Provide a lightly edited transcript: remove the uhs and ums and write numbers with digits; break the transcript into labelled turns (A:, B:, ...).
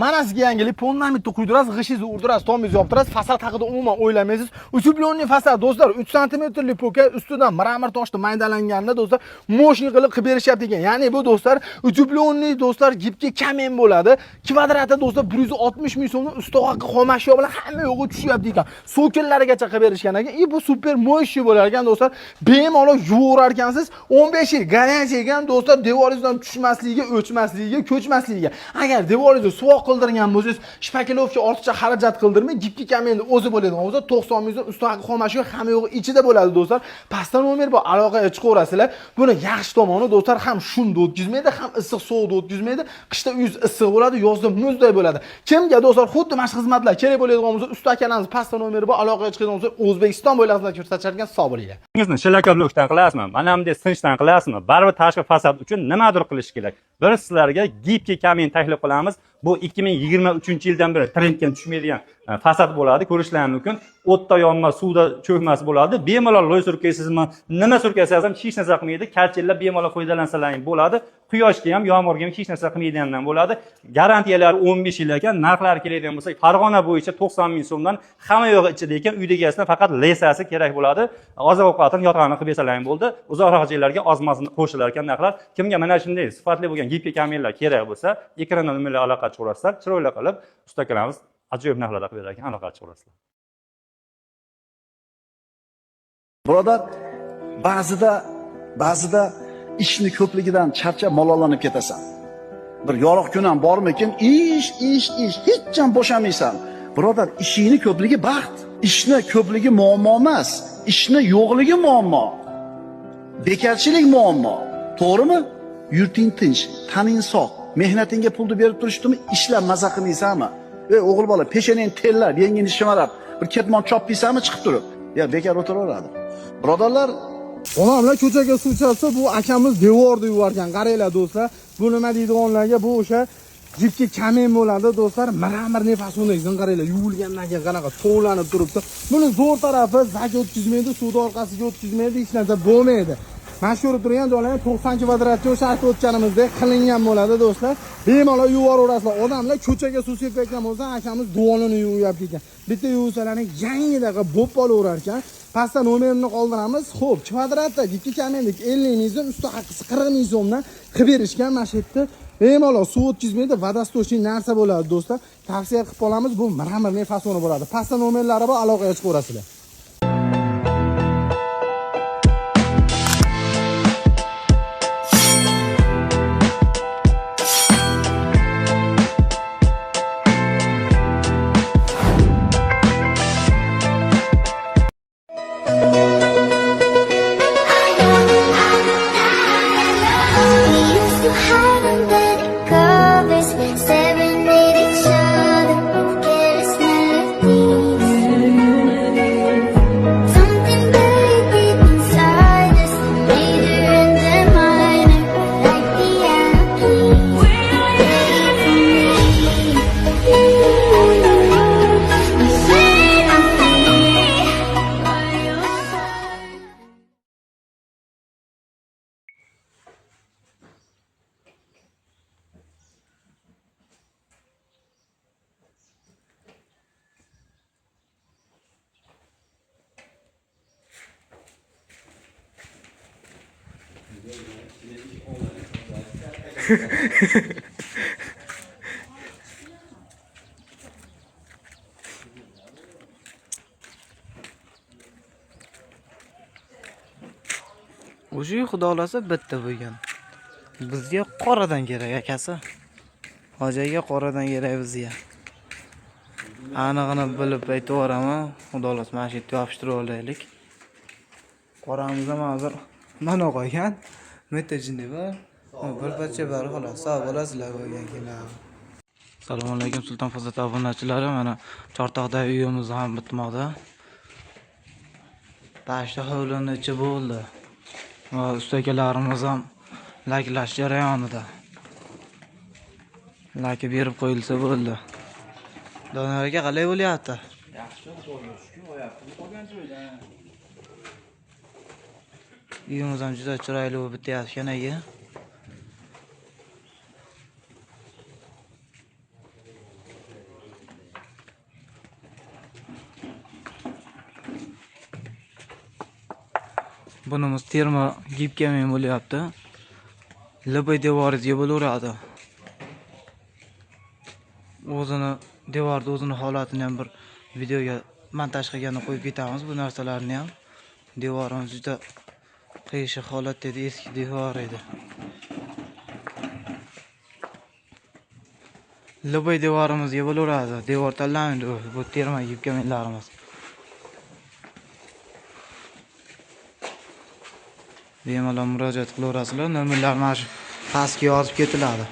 A: Mana sizga yangilik, fondamentni quydirasiz, g'ishingizni urdirasiz, tomingizni yoptirasiz, fasad haqida umuman o'ylamaysiz. 3 fasad do'stlar, 3 santimetrli poka ustidan mramor toshni maydalanganida do'stlar, moshina qilib berishyapti ekan. Ya'ni bu do'stlar 3 do'stlar gipga kamen bo'ladi. Kvadrati do'stlar 160 ming so'mdan ustoqa xomashyo bilan hamma yo'g'i tushyapti ekan. So'killarigacha qilib berishgan ekan. Bu super mo'yshi bo'lar ekan do'stlar. Bemalol yuvarar ekansiz. 15 yil garantiya ekan do'stlar, devoringizdan tushmasligiga, o'chmasligiga, ko'chmasligiga. Agar devoringizni suvoq qildirgan bo'lsangiz, shpakilovka ortiqcha xarajat qildirmay, gipki kamenni o'zi bo'ladigan bo'lsa, 90 ming so'm ustoqa xomashyo hamma yo'g'i ichida bo'ladi do'stlar. Pastda nomer bor, aloqaga chiqaverasizlar. Buni yaxshi tomoni do'stlar, ham shunda o'tkazmaydi, ham issiq sovuqda o'tkazmaydi. Qishda uyingiz issiq bo'ladi, yozda muzday bo'ladi. Kimga do'stlar xuddi mana shu xizmatlar kerak bo'ladigan bo'lsa, usta akalarimiz pastda nomeri bor, aloqaga chiqadigan bo'lsa, O'zbekiston bo'ylab ko'rsatisharkan hisob bo'ringlar.
B: Sizni shilakablokdan qilasizmi? Mana bunday sinchdan qilasizmi? Baribir tashqi fasad uchun nimadir qilish kerak. Biz sizlarga gipki kamen taklif qilamiz. Bu 2023-yildan beri trendga tushmaydigan fasad bo'ladi, ko'rishlaringiz mumkin. O'tda yonma, suvda cho'kmas bo'ladi. Bemalol loy surkaysizmi, nima surkaysiz ham hech narsa qilmaydi. Karchillar bemalol foydalansalaring bo'ladi. Quyoshga ham, yomg'irga ham hech narsa qilmaydigandan bo'ladi. Garantiyalar 15 yil ekan, narxlari keladigan bo'lsa, Farg'ona bo'yicha 90 ming so'mdan hamma yo'g'i ichida ekan, uyda egasida faqat lesasi kerak bo'ladi. Oziq-ovqatini yotg'ini qilib bersalaring bo'ldi. Uzoqroq joylarga ozmasini qo'shilar ekan narxlar. Kimga mana shunday sifatli bo'lgan gipki kamenlar kerak bo'lsa, ekrandan nimalar aloqa chiqarasizlar, chiroyli qilib ustakalarimiz ajoyib narxlarda qilib berar ekan, aloqa chiqarasizlar.
C: Birodar, ba'zida ishni ko'pligidan charchab malollanib ketasan. Bir yorug' kun ham bormikin, ish, hech ham bo'shamaysan. Birodar, ishingni ko'pligi baxt, ishni ko'pligi muammo emas, ishni yo'qligi muammo. Bekarchilik muammo. To'g'rimi? Yurting tinch, taning sog', mehnatingga pulni berib turishdimi, ishlab maza qilmaysanmi? O'g'il bola, peshanang tellab, yengini shimarab, bir ketmon chopmaysanmi chiqib turib? Ya bekar o'tiraveradi. Birodarlar,
A: onamlar ko'chaga suv chalsa, bu akamiz devorda yuvargan. Qaranglar do'stlar, bu nima deydiganlarga, bu o'sha gipki kamen bo'ladi do'stlar. Mramor nefasini qaranglar, yuvilgandan keyin qanaqa tovlanib turibdi. Buni zo'r tarafi zak o'tkazmaydi, suvni orqasiga o'tkazmaydi, hech narsa bo'lmaydi. Mana shu ko'rib turgan joylarni 90 kvadratga o'sha o'tganimizdek qilingan bo'ladi do'stlar. Bemalol yuvaverasizlar. Odamlar ko'chaga suv sepayotgan bo'lsa, akamiz duvonini yuvyapti ekan. Bitta yuvsalaring yangidaqa bo'p olaverar ekan. Pastda nomerini qoldiramiz. Xo'p, kvadratda 2 kamendek 50 ming so'm, usti haqqisi 40 ming so'mdan qilib berishgan mana shu yerda. Bemalol suv o'tkazmaydi, vodostochniy narsa bo'ladi do'stlar. Tavsiya qilib qolamiz, bu mramorning fasoni bo'ladi. Pastda nomerlari bor, aloqaga chiqaverasizlar.
D: O'sha xudolasa bitta bo'lgan. Bizga qoradan kerak akasi. Hojaga qoradan kerak bizga. Anig'ini bilib aytaveraman, xudolasa mana shu yerga yopishtirib olaylik. Qoramiz ham hozir mana qo'ygan. Metta jinni bor. Bir parcha bari xolos. Sog' bo'lasizlar bo'lgan kelar. Assalomu alaykum Sulton Fazat obunachilari. Mana Chortoqdagi uyimiz ham bitmoqda. Tashda hovlini ichi bo'ldi. Va ustakalarimiz ham laklash jarayonida. Laki berib qo'yilsa bo'ldi. Donor aka qalay bo'lyapti?
E: Yaxshi, Xudoga shukr, oyapti. Qolgan joyda.
D: Uyimiz ham juda chiroyli bo'lib bityapti ekan aka. Bunimiz terma gibkamen bo'lyapti. Labay devorizga bo'laveradi. Devorni o'zini holatini ham bir videoga montaj qilganda qo'yib ketamiz bu narsalarni ham. Devorimiz juda qiyshiq holatda edi, eski devor edi. Labay devorimizga bo'laveradi. Devor tanlamaydi bu terma gibkamenlarimiz. Bemalol murojaat qilaverasizlar. Nomerlar mana shu pastga yozib ketiladi.